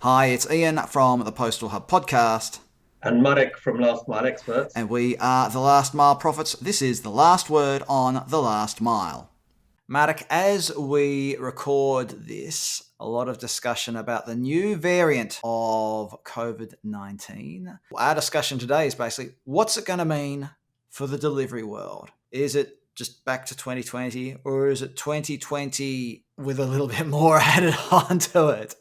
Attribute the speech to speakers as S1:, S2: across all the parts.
S1: Hi, it's Ian from the Postal Hub podcast,
S2: And Marek from Last Mile Experts.
S1: and we are the Last Mile Prophets. This is the last word on the last mile. Marek, as we record this, a lot of discussion about the new variant of COVID-19. Our discussion today is basically what's it going to mean for the delivery world? Is it just back to 2020, or is it 2020 with a little bit more added onto it?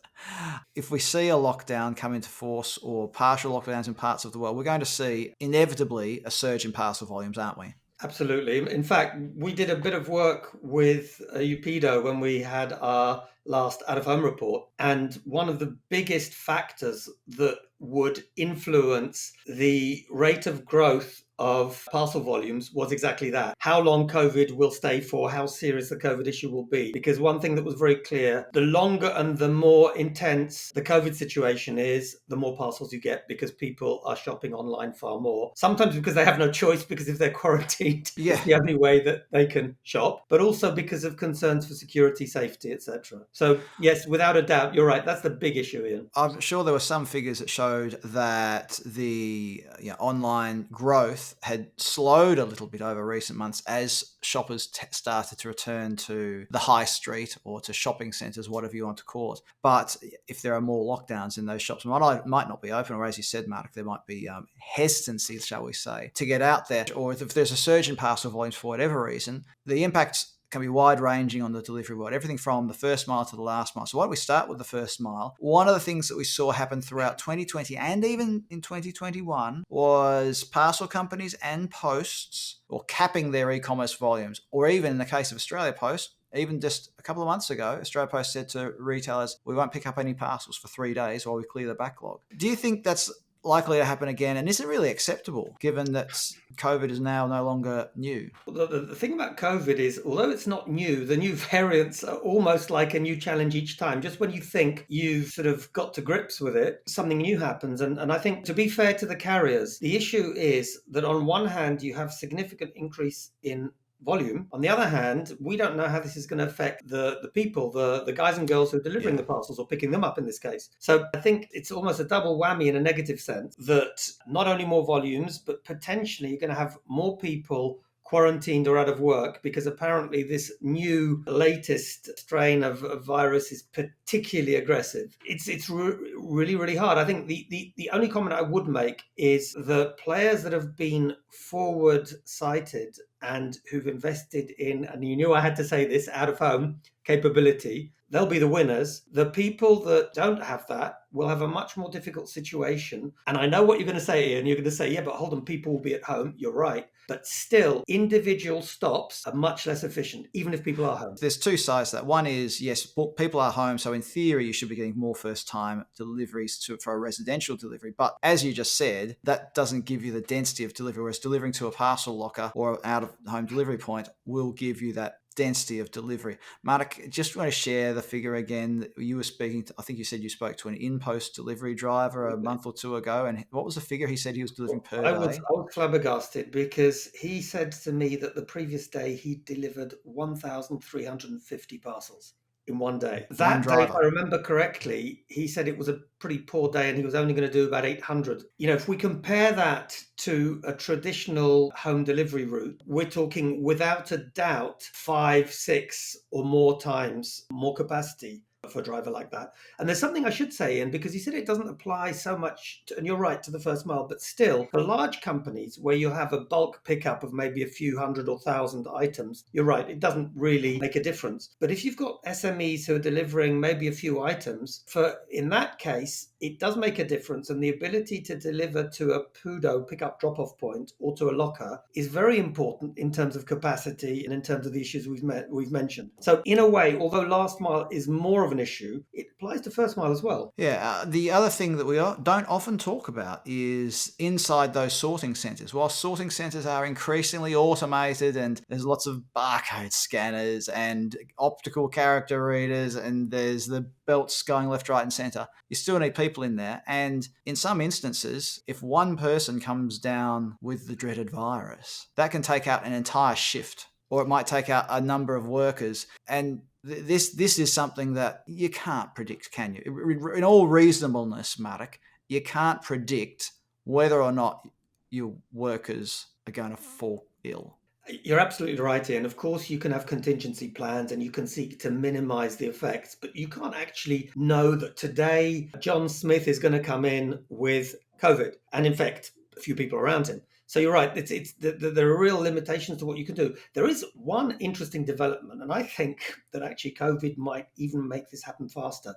S1: If we see a lockdown come into force or partial lockdowns in parts of the world, we're going to see inevitably a surge in parcel volumes, aren't we?
S2: Absolutely. In fact, we did a bit of work with UPEDO when we had our last out of home report. And one of the biggest factors that would influence the rate of growth of parcel volumes was exactly that. How long COVID will stay for, how serious the COVID issue will be. Because one thing that was very clear, the longer and the more intense the COVID situation is, the more parcels you get because people are shopping online far more. Sometimes because they have no choice, because if they're quarantined,
S1: Yeah.
S2: it's the only way that they can shop, but also because of concerns for security, safety, etc. So yes, without a doubt, you're right. That's the big issue, Ian.
S1: I'm sure there were some figures that showed that the online growth had slowed a little bit over recent months as shoppers started to return to the high street or to shopping centres, whatever you want to call it. But if there are more lockdowns in those shops, might not be open, or as you said, Mark, there might be hesitancy, shall we say, to get out there. Or if there's a surge in parcel volumes for whatever reason, the impacts can be wide-ranging on the delivery world, everything from the first mile to the last mile. So why don't we start with the first mile? One of the things that we saw happen throughout 2020 and even in 2021 was parcel companies and posts or capping their e-commerce volumes, or even in the case of Australia Post, even just a couple of months ago, Australia Post said to retailers, we won't pick up any parcels for 3 days while we clear the backlog. Do you think that's likely to happen again? And is it really acceptable given that COVID is now no longer new?
S2: The thing about COVID is, although it's not new, the new variants are almost like a new challenge each time. Just when you think you've sort of got to grips with it, something new happens. And I think, to be fair to the carriers, the issue is that on one hand, you have significant increase in volume. On the other hand, we don't know how this is going to affect the people, the guys and girls who are delivering
S1: Yeah.
S2: the parcels or picking them up in this case. So I think it's almost a double whammy in a negative sense, that not only more volumes, but potentially you're going to have more people quarantined or out of work, because apparently this new latest strain of virus is particularly aggressive. It's really, really hard. I think the only comment I would make is the players that have been forward sighted and who've invested in, and you knew I had to say this, out of home capability, they'll be the winners. The people that don't have that will have a much more difficult situation. And I know what you're going to say, Ian. You're going to say, yeah, but hold on, people will be at home. You're right. But still, individual stops are much less efficient, even if people are home.
S1: There's two sides to that. One is, yes, people are home, so in theory, you should be getting more first-time deliveries for a residential delivery. But as you just said, that doesn't give you the density of delivery, whereas delivering to a parcel locker or out-of-home delivery point will give you that density of delivery. Mark, just want to share the figure again. You were speaking to, I think you said you spoke to an InPost delivery driver a month or two ago, and what was the figure he said he was delivering per day?
S2: I was flabbergasted because he said to me that the previous day he delivered 1,350 parcels in one day.
S1: One
S2: That day, if
S1: driver.
S2: I remember correctly, he said it was a pretty poor day and he was only going to do about 800. You know, if we compare that to a traditional home delivery route, we're talking without a doubt 5, 6 or more times more capacity for a driver like that. And there's something I should say, Ian, because you said it doesn't apply so much, and you're right, to the first mile, but still, for large companies where you have a bulk pickup of maybe a few hundred or thousand items, you're right, it doesn't really make a difference. But if you've got SMEs who are delivering maybe a few items, in that case, it does make a difference. And the ability to deliver to a PUDO pickup drop-off point or to a locker is very important in terms of capacity and in terms of the issues we've mentioned. So in a way, although last mile is more of an issue, it applies to first mile as well.
S1: Yeah, the other thing that we don't often talk about is inside those sorting centres. While sorting centres are increasingly automated and there's lots of barcode scanners and optical character readers and there's the belts going left, right and centre, you still need people in there. And in some instances, if one person comes down with the dreaded virus, that can take out an entire shift, or it might take out a number of workers. And This is something that you can't predict, can you? In all reasonableness, Marek, you can't predict whether or not your workers are going to fall ill.
S2: You're absolutely right, Ian. Of course, you can have contingency plans and you can seek to minimize the effects, but you can't actually know that today John Smith is going to come in with COVID and infect a few people around him. So you're right. There are real limitations to what you can do. There is one interesting development, and I think that actually COVID might even make this happen faster.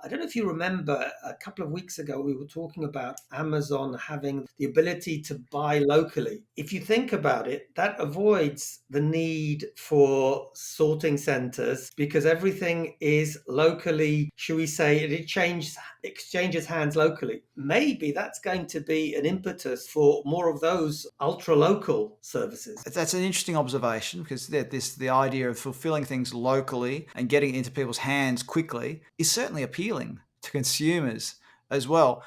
S2: I don't know if you remember a couple of weeks ago, we were talking about Amazon having the ability to buy locally. If you think about it, that avoids the need for sorting centers because everything is locally, should we say, it exchanges hands locally. Maybe that's going to be an impetus for more of those ultra local services.
S1: That's an interesting observation because the idea of fulfilling things locally and getting it into people's hands quickly is certainly appealing to consumers as well.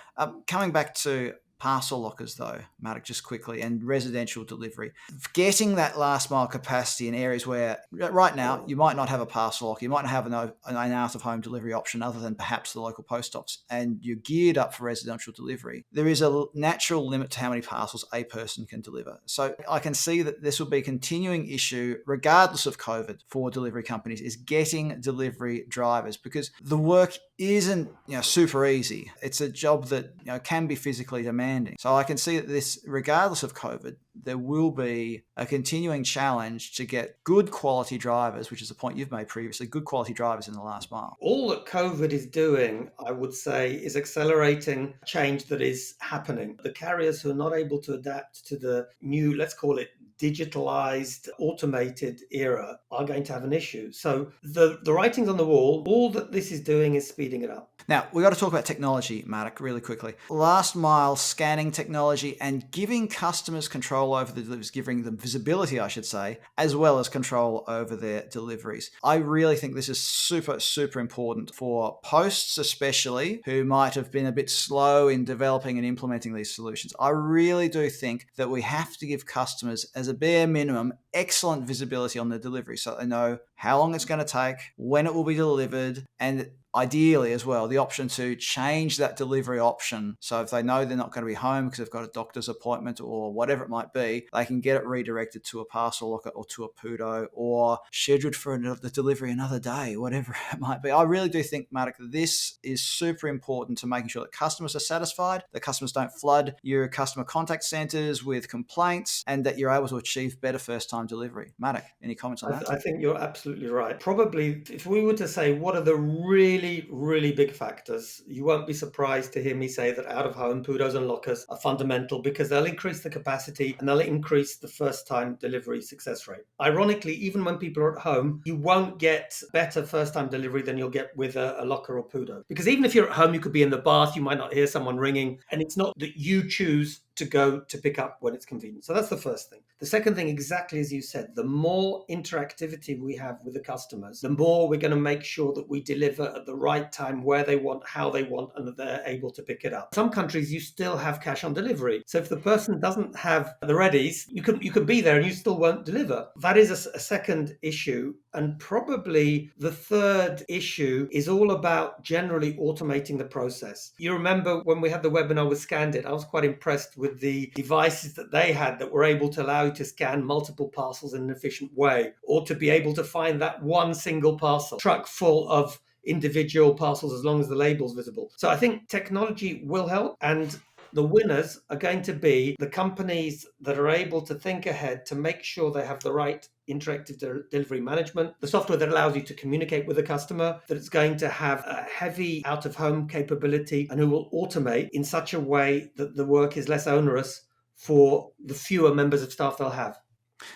S1: Coming back to parcel lockers though, Marek, just quickly, and residential delivery. Getting that last mile capacity in areas where right now you might not have a parcel locker, you might not have an out-of-home delivery option other than perhaps the local post office, and you're geared up for residential delivery. There is a natural limit to how many parcels a person can deliver. So I can see that this will be a continuing issue regardless of COVID for delivery companies, is getting delivery drivers, because the work isn't super easy. It's a job that can be physically demanding. So I can see that this, regardless of COVID, there will be a continuing challenge to get good quality drivers, which is a point you've made previously, good quality drivers in the last mile.
S2: All that COVID is doing, I would say, is accelerating change that is happening. The carriers who are not able to adapt to the new, let's call it digitalized, automated era are going to have an issue. So the writing's on the wall. All that this is doing is speeding it up.
S1: Now, we've got to talk about technology, Marek, really quickly. Last mile scanning technology and giving customers control over the deliveries, giving them visibility, I should say, as well as control over their deliveries. I really think this is super, super important for posts, especially, who might have been a bit slow in developing and implementing these solutions. I really do think that we have to give customers, as a bare minimum, excellent visibility on their delivery so they know how long it's going to take, when it will be delivered, and ideally as well, the option to change that delivery option. So if they know they're not going to be home because they've got a doctor's appointment or whatever it might be, they can get it redirected to a parcel locker or to a PUDO or scheduled for the delivery another day, whatever it might be. I really do think, Marek, this is super important to making sure that customers are satisfied, that customers don't flood your customer contact centers with complaints, and that you're able to achieve better first-time delivery. Marek, any comments on that?
S2: I think you're absolutely right. Probably, if we were to say what are the really, really big factors, you won't be surprised to hear me say that out-of-home PUDOs and lockers are fundamental because they'll increase the capacity and they'll increase the first-time delivery success rate. Ironically, even when people are at home, you won't get better first-time delivery than you'll get with a locker or PUDO. Because even if you're at home, you could be in the bath, you might not hear someone ringing, and it's not that you choose to go to pick up when it's convenient. So that's the first thing. The second thing, exactly as you said, the more interactivity we have with the customers, the more we're going to make sure that we deliver at the right time, where they want, how they want, and that they're able to pick it up. Some countries, you still have cash on delivery. So if the person doesn't have the readies, you can be there and you still won't deliver. That is a second issue. And probably the third issue is all about generally automating the process. You remember when we had the webinar with Scandit, I was quite impressed with the devices that they had that were able to allow you to scan multiple parcels in an efficient way, or to be able to find that one single parcel truck full of individual parcels as long as the label's visible. So I think technology will help, and the winners are going to be the companies that are able to think ahead to make sure they have the right interactive delivery management, the software that allows you to communicate with the customer, that it's going to have a heavy out-of-home capability, and who will automate in such a way that the work is less onerous for the fewer members of staff they'll have.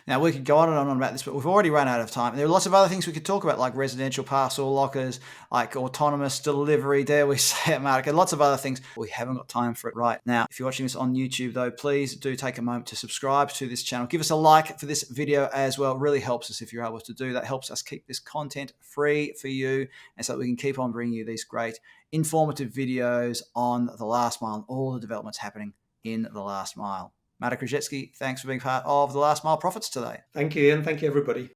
S1: Now, we could go on and on about this, but we've already run out of time. There are lots of other things we could talk about, like residential parcel lockers, like autonomous delivery, dare we say it, Marek, and lots of other things. We haven't got time for it right now. If you're watching this on YouTube, though, please do take a moment to subscribe to this channel. Give us a like for this video as well. It really helps us if you're able to do that. It helps us keep this content free for you, and so that we can keep on bringing you these great informative videos on the last mile and all the developments happening in the last mile. Marek Rajecki, thanks for being part of the Last Mile Profits today.
S2: Thank you, Ian. Thank you, everybody.